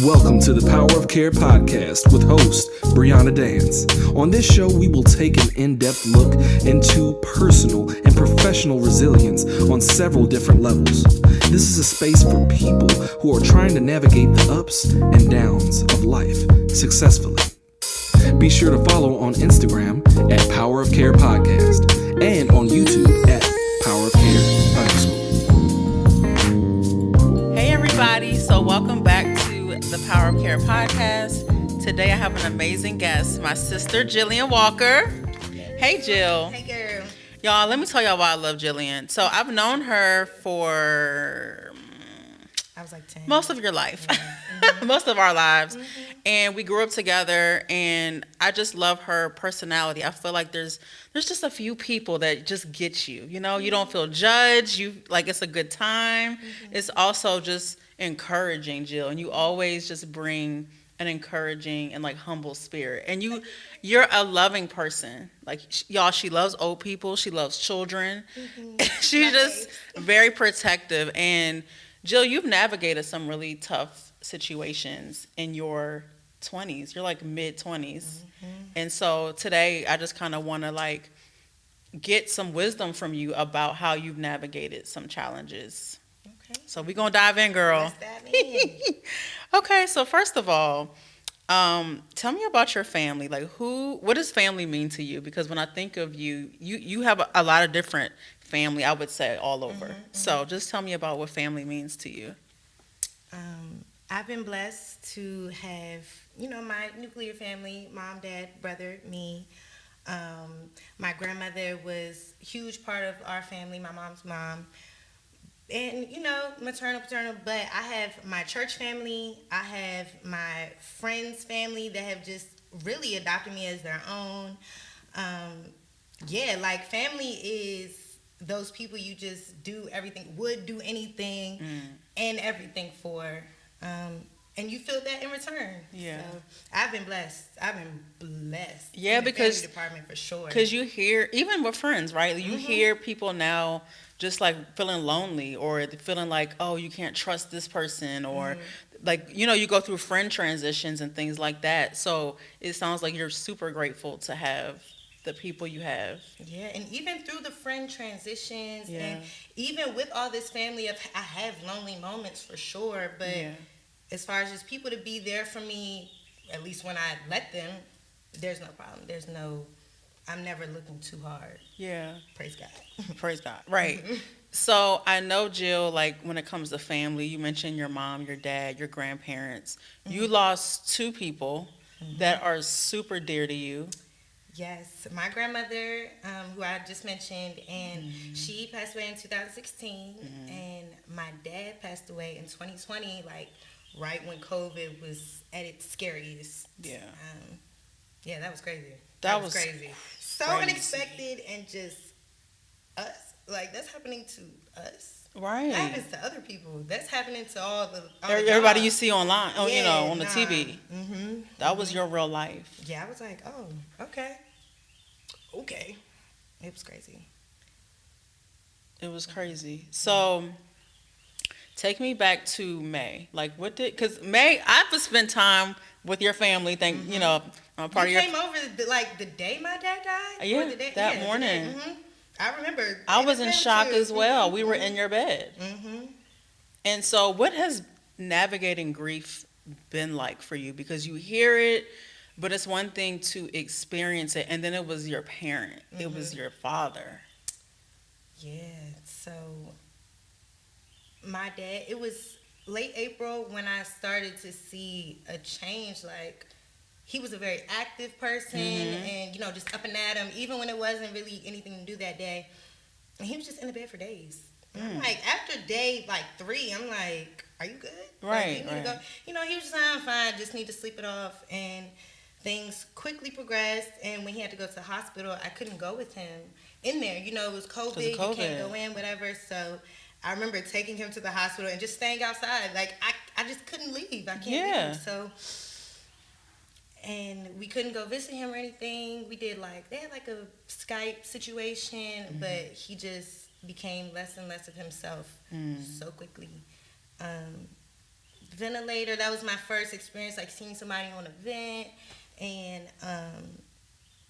Welcome to the Power of Care podcast with host Brianna Dance. On this show, we will take an in-depth look into personal and professional resilience on several different levels. This is a space for people who are trying to navigate the ups and downs of life successfully. Be sure to follow on Instagram at Power of Care Podcast and on YouTube at Power of Care _. Hey everybody, so welcome back to the Power of Care podcast. Today I have an amazing guest, my sister Jillian Walker. Hey Jill. Hey girl. Y'all, let me tell y'all why I love Jillian. So I've known her for I was like 10. most of your life, Mm-hmm. most of our lives. Mm-hmm. And we grew up together, and I just love her personality. I feel like there's just a few people that just get you. You know, you don't feel judged. You like it's a good time. Mm-hmm. It's also just encouraging, Jill, and you always just bring an encouraging and like humble spirit. And you're a loving person. Like y'all, she loves old people. She loves children. Mm-hmm. She's My just babes. very protective. And Jill, you've navigated some really tough situations in your 20s. You're like mid 20s. Mm-hmm. And so today I just kind of want to like get some wisdom from you about how you've navigated some challenges. Okay. So we're going to dive in, girl. Let's dive in. Okay, so first of all, tell me about your family. Like what does family mean to you? Because when I think of you, you have a lot of different family, I would say, all over. Mm-hmm. So just tell me about what family means to you. I've been blessed to have, my nuclear family, mom, dad, brother, me. My grandmother was a huge part of our family, my mom's mom. And, maternal, paternal, but I have my church family. I have my friends' family that have just really adopted me as their own. Like family is those people you just do everything, would do anything and everything for. And you feel that in return. Yeah. So I've been blessed. Yeah, in the because family department for sure. Because you hear, even with friends, right? You Mm-hmm. hear people now just like feeling lonely or feeling like, oh, you can't trust this person or like, you go through friend transitions and things like that. So it sounds like you're super grateful to have the people you have. Yeah, and even through the friend transitions Yeah. and even with all this family, I have lonely moments for sure. But Yeah. as far as just people to be there for me, at least when I let them, there's no problem. I'm never looking too hard. Yeah. Praise God. Praise God. Right. So I know, Jill, like when it comes to family, you mentioned your mom, your dad, your grandparents. You lost two people that are super dear to you. Yes, my grandmother, who I just mentioned, and she passed away in 2016, and my dad passed away in 2020, like right when COVID was at its scariest. Yeah. Yeah, that was crazy. That was crazy. So crazy. unexpected and just us. Like, that's happening to us. Right. That happens to other people. That's happening to all the Everybody you jobs. see online, on the Nah. TV. Mm-hmm. That was your real life. Yeah, I was like, oh, okay. Okay. It was crazy. It was crazy. So, take me back to May. Like, because May, I've spent time with your family. I'm a part You of came over the day my dad died? Yeah, Or the day, that the day. morning. I remember. I was in shock too. as well. We were in your bed. Mm-hmm. And so, what has navigating grief been like for you? Because you hear it, but it's one thing to experience it, and then it was your parent. It was your father. Yeah, so my dad, it was late April when I started to see a change. Like, he was a very active person and, just up and at him, even when it wasn't really anything to do that day. And he was just in the bed for days. And I'm like, after day, 3, I'm like, are you good? Right, You need to go. He was just, I'm fine, just need to sleep it off. And things quickly progressed. And when he had to go to the hospital, I couldn't go with him in there. It was COVID. You can't go in, whatever. So I remember taking him to the hospital and just staying outside. Like, I just couldn't leave. I can't leave. So, and we couldn't go visit him or anything. We did they had a Skype situation, but he just became less and less of himself so quickly. ventilator. That was my first experience, like seeing somebody on a vent, and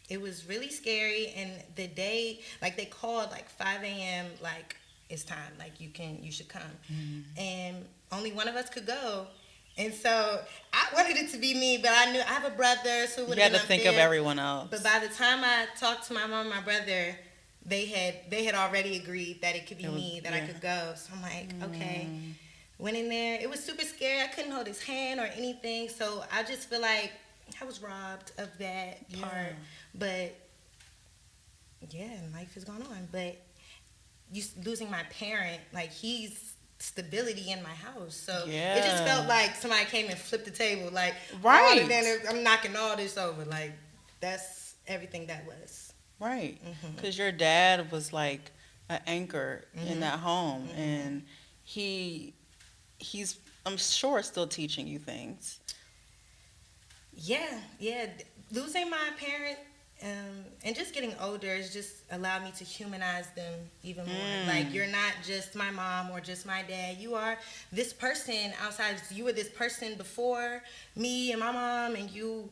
it was really scary. And the day, like they called like 5 a.m. like it's time, like you should come, and only one of us could go. And so I wanted it to be me, but I knew I have a brother, so it would have been unfair. You had to think of everyone else. But by the time I talked to my mom and my brother, they had already agreed that it could be me, that I could go. So I'm like, okay. Went in there. It was super scary. I couldn't hold his hand or anything. So I just feel like I was robbed of that part. But yeah, life is going on. But losing my parent, like he's stability in my house. So it just felt like somebody came and flipped the table. Like, right. I'm knocking all this over. Like, that's everything that was. Right. Because your dad was like an anchor in that home. And he's, I'm sure, still teaching you things. Yeah. Losing my parent and just getting older has just allowed me to humanize them even more. Like, you're not just my mom or just my dad. You are this person outside. You were this person before me and my mom, and you,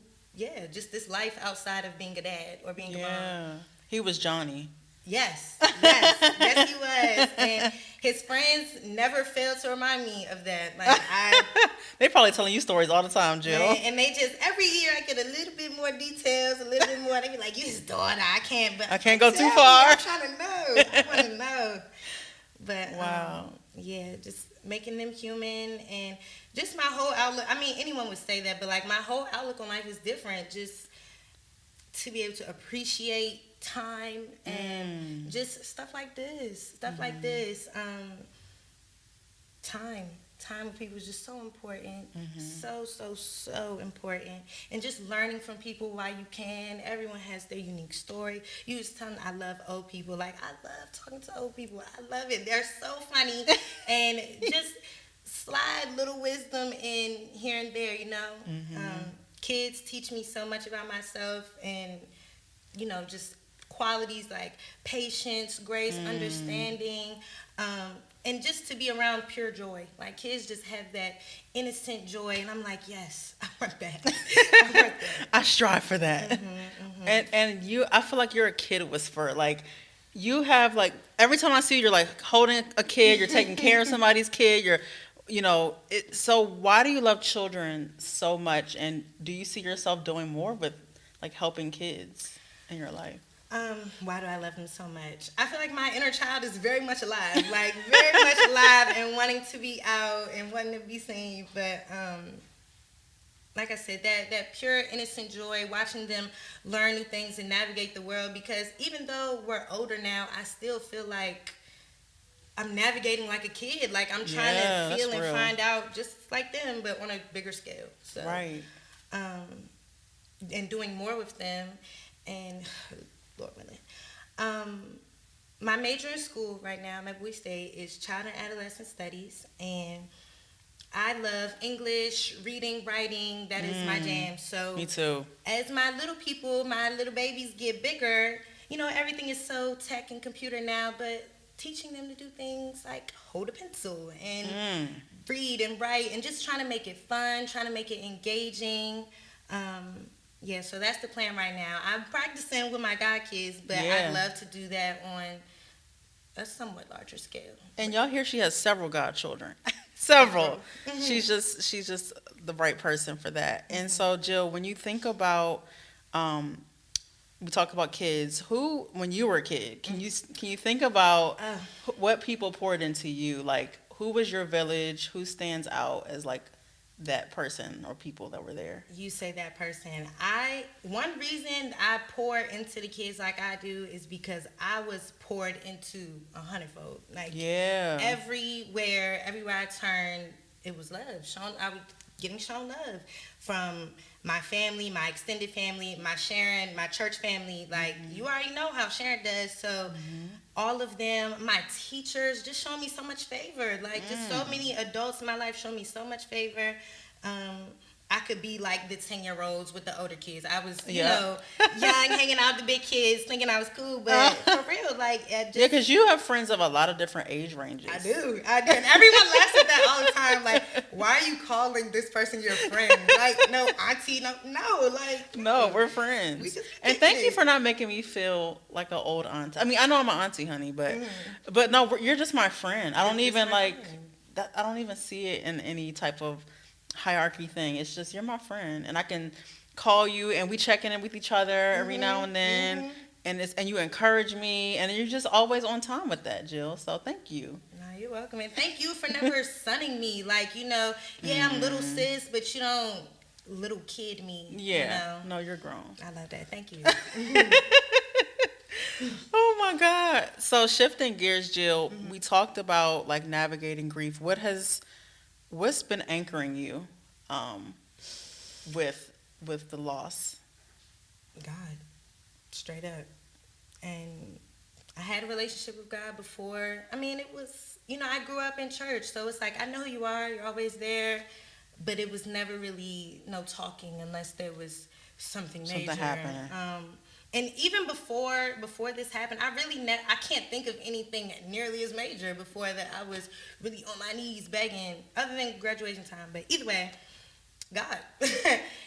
just this life outside of being a dad or being a mom. He was Johnny. Yes, he was. And his friends never failed to remind me of that. Like they probably telling you stories all the time, Jill. And they just, every year I get a little bit more details, a little bit more. They be like, you his daughter, I can't go too far. I'm trying to know. I want to know. But wow. Just making them human, and just my whole outlook. I mean, anyone would say that, but like my whole outlook on life is different. Just to be able to appreciate time and just stuff like this. Time with people is just so important. So important. And just learning from people while you can. Everyone has their unique story. You just tell them, I love old people. Like, I love talking to old people. I love it. They're so funny. And just slide little wisdom in here and there, you know. Kids teach me so much about myself, and, you know, just qualities like patience, grace, understanding, and just to be around pure joy. Like, kids just have that innocent joy, and I'm like, yes, I want that. I strive for that. And you, I feel like you're a kid whisperer. Like, you have, like, every time I see you, you're like holding a kid, you're taking care of somebody's kid, you're, you know, so why do you love children so much, and do you see yourself doing more with, like, helping kids in your life? Why do I love them so much? I feel like my inner child is very much alive, like very much alive, and wanting to be out and wanting to be seen. But like I said, that pure innocent joy, watching them learn new things and navigate the world. Because even though we're older now, I still feel like I'm navigating like a kid. Like, I'm trying to feel and find out just like them, but on a bigger scale. So, right. And doing more with them, and Lord willing. My major in school right now, at Bowie State, is Child and Adolescent Studies, and I love English, reading, writing. That is my jam. So me too. As my little people, my little babies get bigger, you know, everything is so tech and computer now, but teaching them to do things like hold a pencil and read and write, and just trying to make it fun, trying to make it engaging. So that's the plan right now. I'm practicing with my god kids, but I'd love to do that on a somewhat larger scale. And y'all hear she has several godchildren. Several. She's just the right person for that. And so, Jill, when you think about we talk about kids, who, when you were a kid, can you think about what people poured into you? Like, who was your village? Who stands out as like that person or people that were there? You say that person. One reason I pour into the kids like I do is because I was poured into 100-fold. Like, everywhere I turned, it was love. I was getting shown love from my family, my extended family, my Sharon, my church family. Like, you already know how Sharon does. So all of them, my teachers, just showing me so much favor. Like, just so many adults in my life showed me so much favor. I could be like the 10-year-olds with the older kids. I was, you know, young, hanging out with the big kids, thinking I was cool. But for real, like, because you have friends of a lot of different age ranges. I do. And everyone laughs at that all the time. Like, why are you calling this person your friend? Like, no, auntie, no, like. No, we're friends. We just And thank you for not making me feel like an old auntie. I mean, I know I'm an auntie, honey, but no, you're just my friend. I don't even like that. I don't even see it in any type of hierarchy thing. It's just you're my friend, and I can call you, and we check in with each other every now and then, and you encourage me, and you're just always on time with that, Jill. So thank you. No, you're welcome, and thank you for never sunning me. Like, you know, yeah, I'm little sis, but you don't little kid me. Yeah, you know? no, you're grown. I love that. Thank you. Oh my God. So shifting gears, Jill, we talked about like navigating grief. What's been anchoring you with the loss? God, straight up. And I had a relationship with God before. I mean, it was, you know, I grew up in church, so it's like, I know who you are, you're always there, but it was never really no talking unless there was something major. Something happening. And even before this happened, I can't think of anything nearly as major before that I was really on my knees begging, other than graduation time. But either way, God.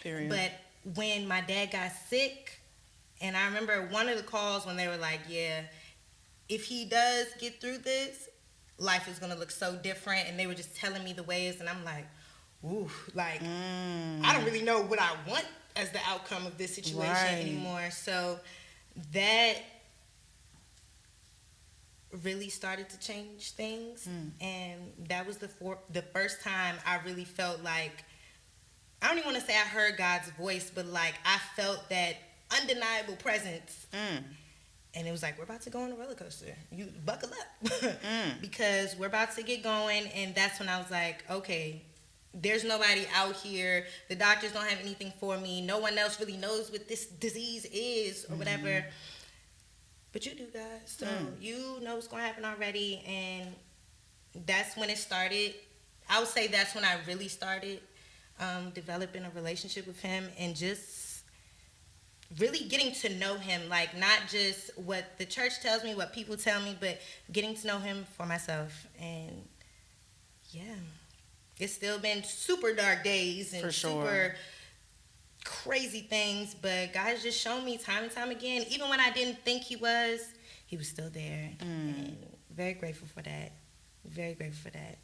Period. But when my dad got sick, and I remember one of the calls when they were like, yeah, if he does get through this, life is going to look so different. And they were just telling me the ways, and I'm like, ooh, like, I don't really know what I want as the outcome of this situation anymore. So that really started to change things. And that was the first time I really felt like, I don't even want to say I heard God's voice, but like I felt that undeniable presence. And it was like, we're about to go on a roller coaster. You buckle up. Because we're about to get going. And that's when I was like, okay, there's nobody out here. The doctors don't have anything for me. No one else really knows what this disease is or whatever. But you do, guys. So you know what's going to happen already. And that's when it started. I would say that's when I really started developing a relationship with him and just really getting to know him. Like, not just what the church tells me, what people tell me, but getting to know him for myself. And yeah. It's still been super dark days and super crazy things, but God has just shown me time and time again, even when I didn't think he was still there. And very grateful for that. Very grateful for that.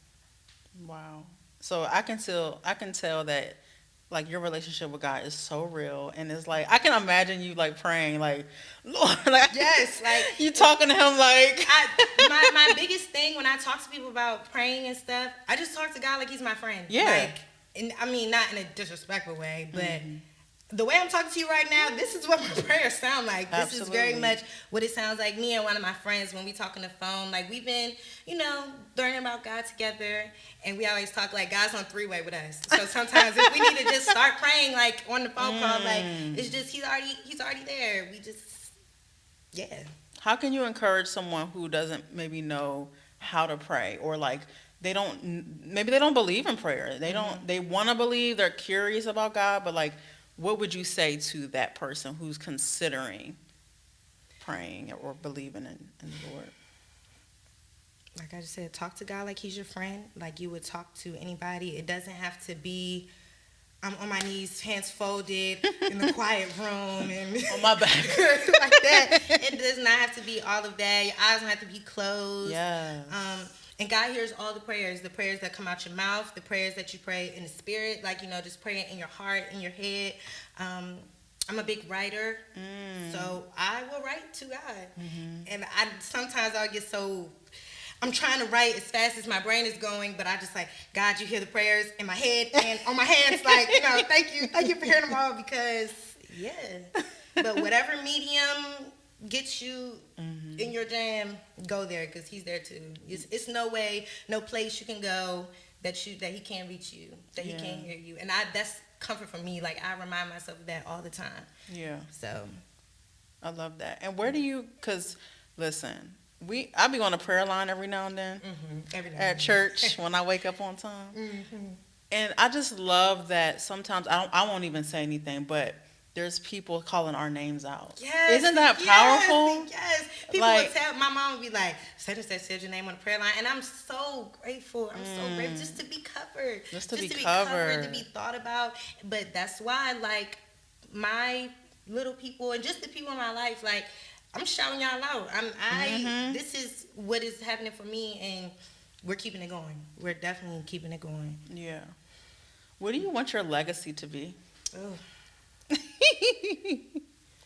Wow. So I can tell that like your relationship with God is so real, and it's like I can imagine you like praying like, Lord, like yes, like you talking to him like my biggest thing when I talk to people about praying and stuff, I just talk to God like he's my friend. Yeah. Like, and I mean, not in a disrespectful way, but the way I'm talking to you right now, this is what my prayers sound like. This is very much what it sounds like. Me and one of my friends, when we talk on the phone, like we've been, you know, learning about God together, and we always talk like God's on three-way with us. So sometimes if we need to just start praying like on the phone call, like it's just he's already there. We just How can you encourage someone who doesn't maybe know how to pray, or like maybe they don't believe in prayer. They want to believe, they're curious about God, but like, what would you say to that person who's considering praying or believing in the Lord? Like I just said, talk to God like he's your friend, like you would talk to anybody. It doesn't have to be, I'm on my knees, hands folded, in the quiet room, and on my back. like that. It does not have to be all of that. Your eyes don't have to be closed. Yeah. And God hears all the prayers that come out your mouth, the prayers that you pray in the spirit, like, you know, just praying in your heart, in your head. I'm a big writer, so I will write to God. And sometimes I'll get so, I'm trying to write as fast as my brain is going, but I just like, God, you hear the prayers in my head and on my hands, like, you know, thank you for hearing them all, because, But whatever medium gets you in your jam, go there, because he's there too. It's no way, no place you can go that he can't reach you, that he can't hear you. And that's comfort for me. Like, I remind myself of that all the time. Yeah. So I love that. And where do you, because listen, I be on a prayer line every now and then every day at church when I wake up on time. And I just love that sometimes I won't even say anything, but there's people calling our names out. Yes. Isn't that powerful? Yes. People would tell, my mom would be like, such and such said your name on the prayer line. And I'm so grateful. I'm so grateful just to be covered. covered. Just to be covered. To be thought about. But that's why, like, my little people and just the people in my life, like, I'm shouting y'all out. This is what is happening for me, and we're keeping it going. We're definitely keeping it going. Yeah. What do you want your legacy to be? Oh.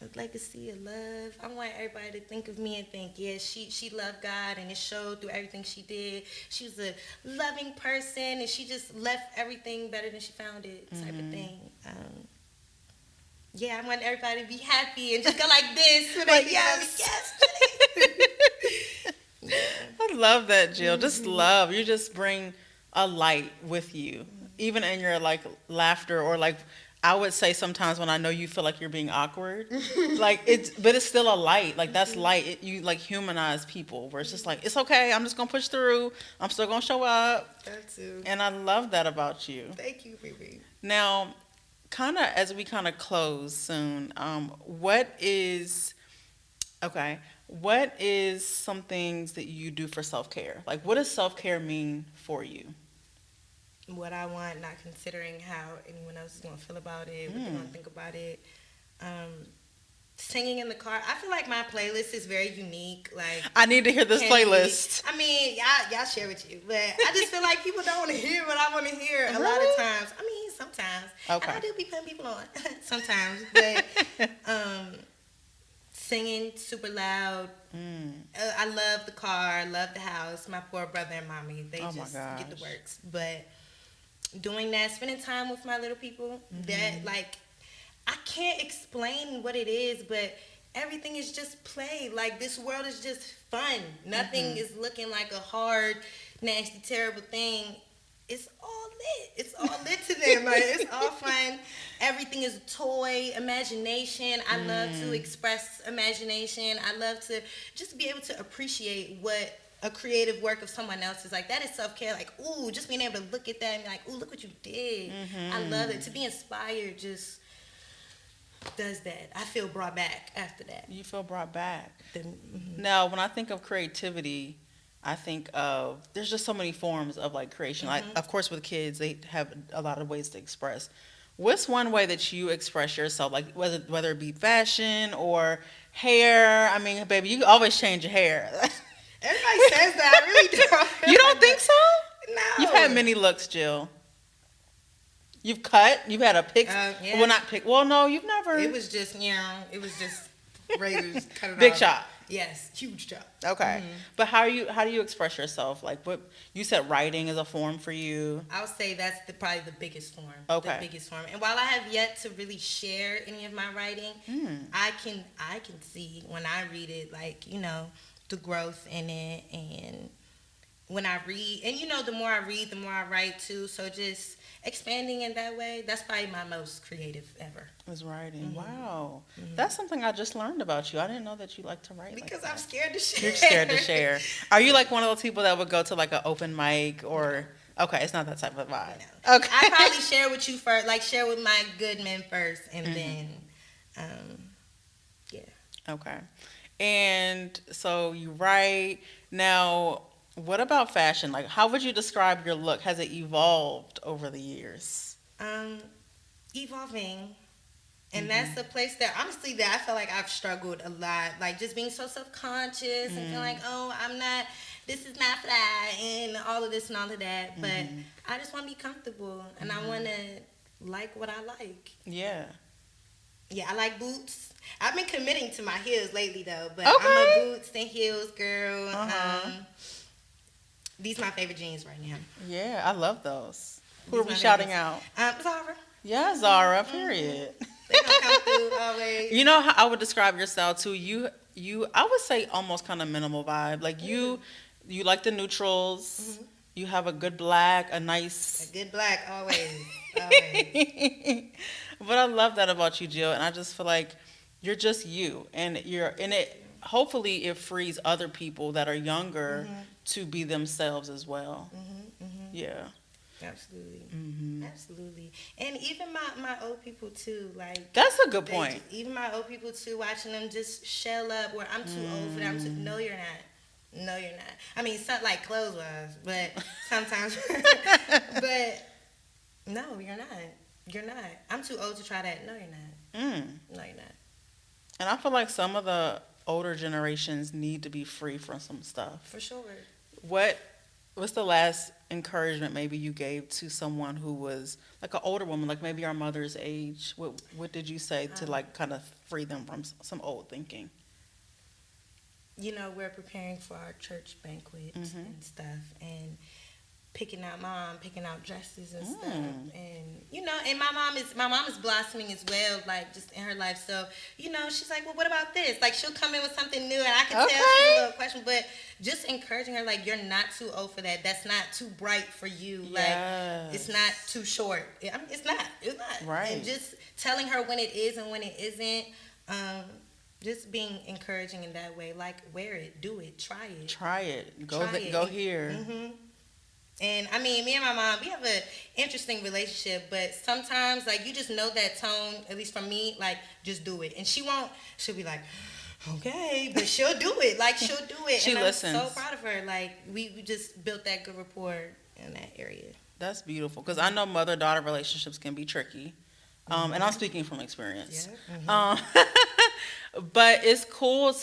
A legacy of love. I want everybody to think of me and think, yeah, she loved God, and it showed through everything she did. She was a loving person, and she just left everything better than she found it, type of thing. Yeah, I want everybody to be happy and just go like this. Like, yes. Yeah. I love that, Jill. Just love. You just bring a light with you, even in your like laughter, or like I would say sometimes when I know you feel like you're being awkward, like but it's still a light. Like that's light. You like humanize people where it's just like, it's okay. I'm just going to push through. I'm still going to show up. That too. And I love that about you. Thank you, baby. Now, kind of as we kind of close soon, what is some things that you do for self-care? Like, what does self-care mean for you? What I want, not considering how anyone else is going to feel about it, what they're going to think about it. Singing in the car. I feel like my playlist is very unique. Like, I need to hear this playlist. I mean, y'all share with you, but I just feel like people don't want to hear what I want to hear a lot of times. I mean, sometimes. Okay. And I do be putting people on sometimes, but singing super loud. I love the car, love the house. My poor brother and mommy, they just get the works. But doing that, spending time with my little people, that, like, I can't explain what it is, but everything is just play. Like, this world is just fun. Nothing is looking like a hard, nasty, terrible thing. It's all lit. It's all lit to them. Like, it's all fun. Everything is a toy, imagination. I love to express imagination. I love to just be able to appreciate what a creative work of someone else is. Like, that is self-care. Like, ooh, just being able to look at that and be like, ooh, look what you did. I love it. To be inspired just does that. I feel brought back after that. You feel brought back. Now, when I think of creativity, I think of, there's just so many forms of like creation. Like, of course, with kids, they have a lot of ways to express. What's one way that you express yourself? Like, whether it be fashion or hair. I mean, baby, you always change your hair. Everybody says that. I really don't. You don't think so? No. You've had many looks, Jill. You've cut. You've had a pick. Yeah. Well, not pick. Well, no, you've never. It was just, it was just razors. Cut it Big off. chop. Yes, huge chop. Okay. But how do you express yourself? Like, what you said, writing is a form for you. I would say that's probably the biggest form. Okay. The biggest form. And while I have yet to really share any of my writing, I can see when I read it, like, the growth in it. And when I read, and the more I read, the more I write too. So just expanding in that way, that's probably my most creative ever. Was writing. Wow. That's something I just learned about you. I didn't know that you like to write. Because like I'm scared to share. You're scared to share. Are you like one of those people that would go to like an open mic or? Okay, it's not that type of vibe. No. Okay. I probably share with you first, like share with my good men first, and then, yeah. Okay. And so you write. Now, what about fashion? Like, how would you describe your look? Has it evolved over the years? Evolving. And that's a place that, honestly, that I feel like I've struggled a lot. Like, just being so self-conscious and feeling like, oh, this is not fly, and all of this and all of that. But I just want to be comfortable, and I want to like what I like. Yeah. Yeah, I like boots. I've been committing to my heels lately, though. But Okay. I'm a boots and heels girl. These are my favorite jeans right now. Yeah, I love those. Who These are we my shouting favorites. out? Zara. Yeah, Zara, period. They gonna come through always. You know how I would describe your style too? You I would say almost kind of minimal vibe. Like you like the neutrals. You have a good black, a nice. A good black, always. But I love that about you, Jill, and I just feel like you're just you, and you're in it. Hopefully, it frees other people that are younger to be themselves as well. Yeah. Absolutely. Absolutely. And even my old people too, like that's a good point. Even my old people too, watching them just shell up where I'm too old for them to. No, you're not. No, you're not. I mean, like clothes wise, but sometimes, but No, you're not. You're not. I'm too old to try that. No, you're not. No, you're not. And I feel like some of the older generations need to be free from some stuff. For sure. What's the last encouragement maybe you gave to someone who was like an older woman, like maybe our mother's age? What did you say to like kind of free them from some old thinking? You know, we're preparing for our church banquet and stuff, and picking out dresses and stuff, and you know, and my mom is blossoming as well, like just in her life. So you know, she's like, well, what about this? Like she'll come in with something new, and I can tell she's a little question, but just encouraging her, like, you're not too old for that. That's not too bright for you. Yes. Like it's not too short. I mean, it's not right. And just telling her when it is and when it isn't. Just being encouraging in that way, like wear it, do it, try it. Go here. And I mean, me and my mom, we have an interesting relationship, but sometimes like you just know that tone, at least from me, like just do it. And she'll be like, okay, but she'll do it. Like she'll do it. She listens. I'm so proud of her. Like we just built that good rapport in that area. That's beautiful, because I know mother-daughter relationships can be tricky. And I'm speaking from experience. Yeah. But it's cool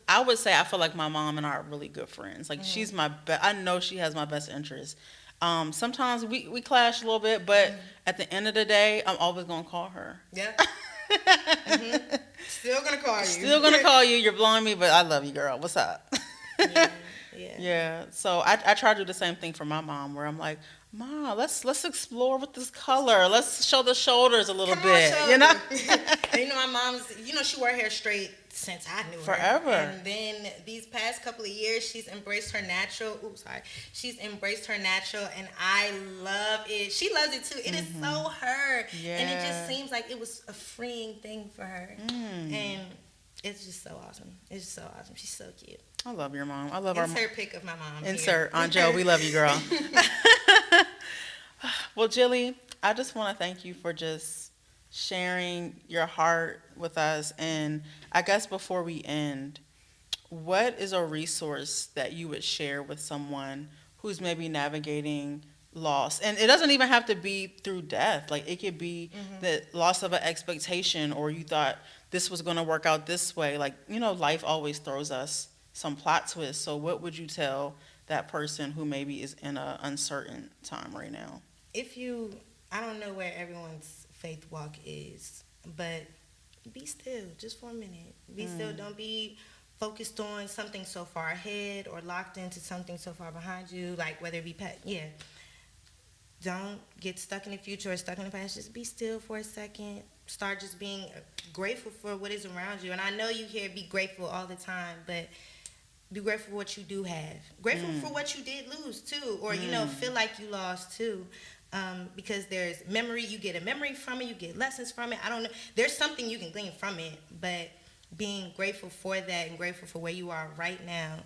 I would say I feel like my mom and I are really good friends. Like she's I know she has my best interest. Sometimes we clash a little bit, but at the end of the day, I'm always going to call her. Yeah. Still going to call you. Still going to call you. You're blowing me, but I love you, girl. What's up? Yeah. So I try to do the same thing for my mom, where I'm like, Ma, let's explore with this color. Let's show the shoulders a little bit. You know? And you know, my mom's, you know, she wore hair straight since I knew her. Forever. And then these past couple of years, she's embraced her natural. She's embraced her natural, and I love it. She loves it too. It is so her. Yeah. And it just seems like it was a freeing thing for her. And it's just so awesome. It's just so awesome. She's so cute. I love your mom. I love our mom. Insert pic of my mom. Insert. Aunt Joe, we love you, girl. Well, Jilly, I just want to thank you for just sharing your heart with us. And I guess before we end, what is a resource that you would share with someone who's maybe navigating loss? And it doesn't even have to be through death. Like it could be the loss of an expectation, or you thought this was going to work out this way. Like, you know, life always throws us some plot twists. So what would you tell that person who maybe is in an uncertain time right now? I don't know where everyone's faith walk is, but be still just for a minute. Be still. Don't be focused on something so far ahead or locked into something so far behind you, like whether it be don't get stuck in the future or stuck in the past. Just be still for a second. Start just being grateful for what is around you. And I know you hear be grateful all the time, but be grateful for what you do have. Grateful for what you did lose too, or you know, feel like you lost too. Because there's memory, you get a memory from it, you get lessons from it. I don't know. There's something you can glean from it, but being grateful for that and grateful for where you are right now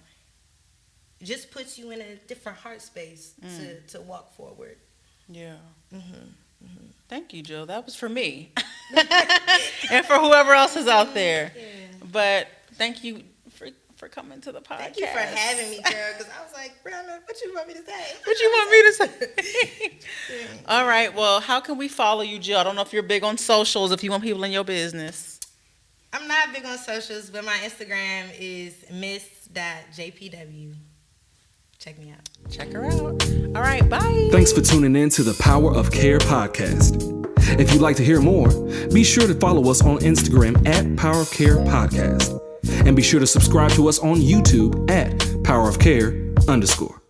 just puts you in a different heart space to walk forward. Yeah. Thank you, Jill. That was for me. And for whoever else is out there. Yeah. But thank you for coming to the podcast. Thank you for having me, girl, because I was like, Brianna, what you want me to say? What you want me to say? All right. Well, how can we follow you, Jill? I don't know if you're big on socials, if you want people in your business. I'm not big on socials, but my Instagram is miss.jpw. Check me out. Check her out. All right. Bye. Thanks for tuning in to the Power of Care podcast. If you'd like to hear more, be sure to follow us on Instagram at Power of Care Podcast. And be sure to subscribe to us on YouTube at Power of Care _.